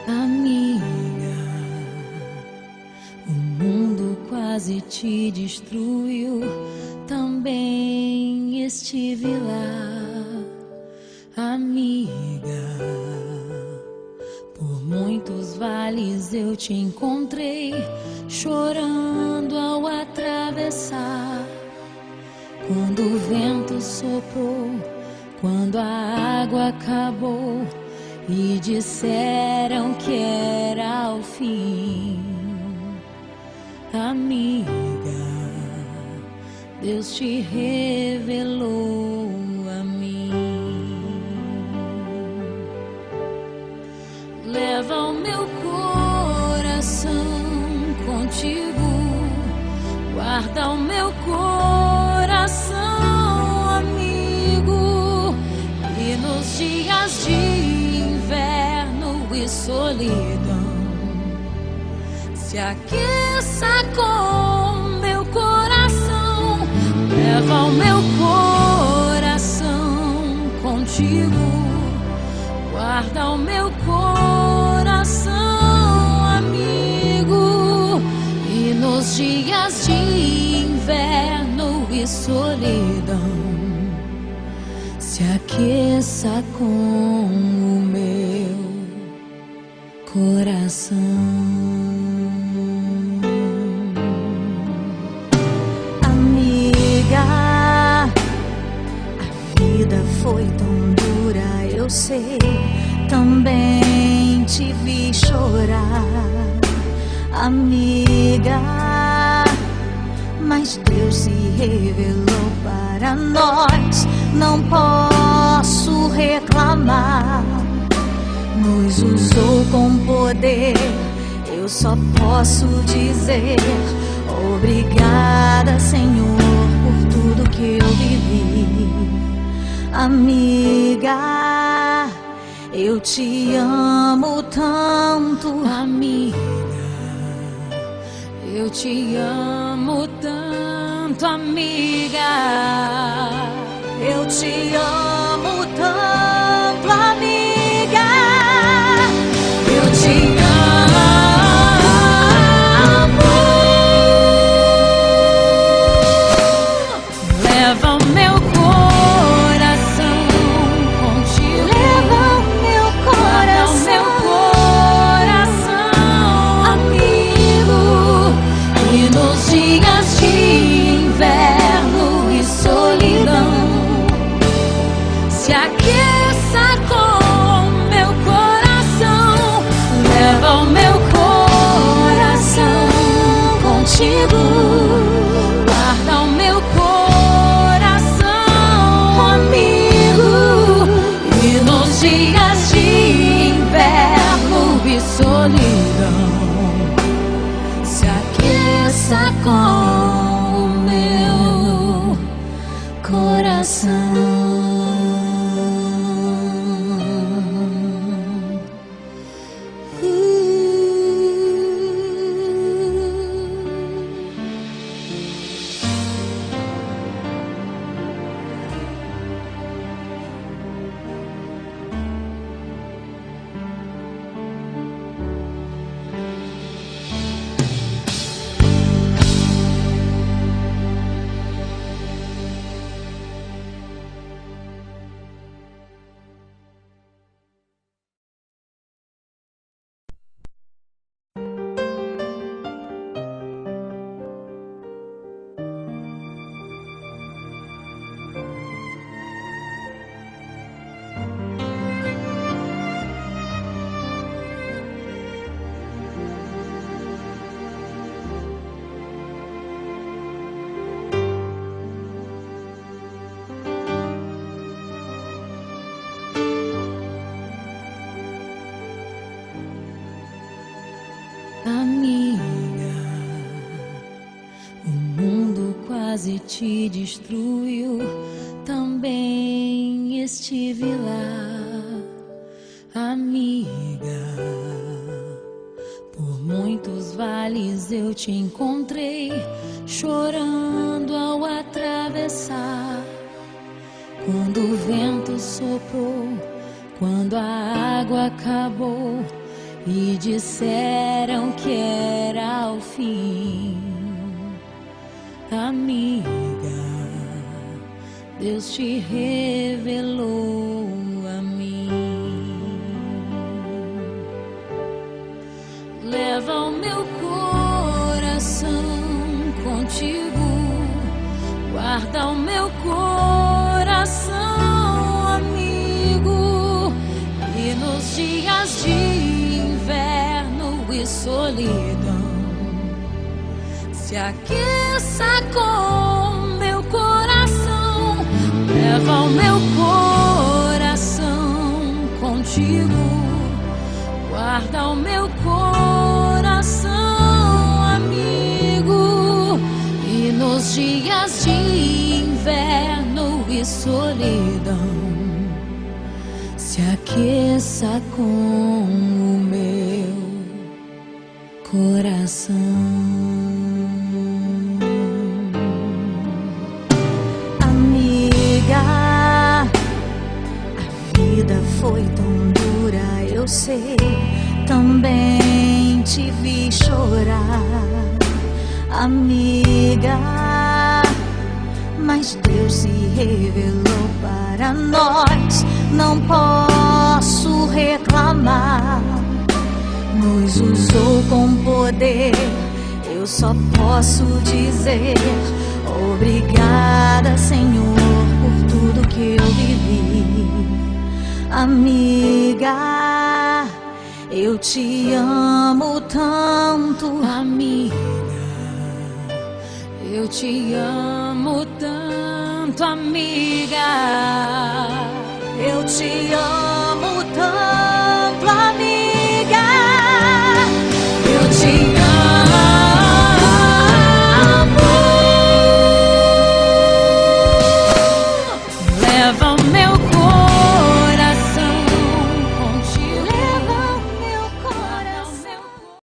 Amiga, o mundo quase te destruiu, também estive lá. Amiga, por muitos vales eu te encontrei, chorando ao atravessar. Quando o vento soprou, quando a água acabou e disseram que era o fim. Amiga, Deus te revelou a mim. Leva o meu coração contigo, guarda o meu coração, amigo, e nos dias de inverno e solidão se aqueça com meu coração. Leva o meu coração contigo, guarda o meu coração, amigo, e nos dias de inverno e solidão se aqueça com o meu coração. Amiga, a vida foi tão dura, eu sei, também te vi chorar. Amiga, mas Deus se revelou para nós, não posso reclamar. Nos usou com poder, eu só posso dizer obrigada, Senhor, por tudo que eu vivi. Amiga, eu te amo tanto. Amiga, eu te amo tanto, amiga. Eu te amo tanto, amiga. Eu te amo. Leva o meu coração contigo. Leva o meu coração, amigo, e nos dias de inverno e solidão se aqueça com meu coração. Leva o meu coração contigo, guarda o meu coração, amigo, e nos dias de inverno e solidão se aqueça com o meu coração. Amiga, o mundo quase te destruiu, também estive lá. Amiga, por muitos vales eu te encontrei, chorando ao atravessar. Quando o vento soprou, quando a água acabou e disseram que era o fim. Amiga, Deus te revelou a mim. Leva o meu coração contigo, guarda o meu coração, amigo, e nos dias de inverno e solidão se aqueça com meu coração. Leva o meu coração contigo, guarda o meu coração, amigo, e nos dias de inverno e solidão se aqueça com o meu coração. Foi tão dura, eu sei, também te vi chorar, amiga, mas Deus se revelou para nós, não posso reclamar, nos usou com poder, eu só posso dizer obrigada, Senhor, por tudo que eu vivi. Amiga, eu te amo tanto. Amiga, eu te amo tanto. Amiga, eu te amo.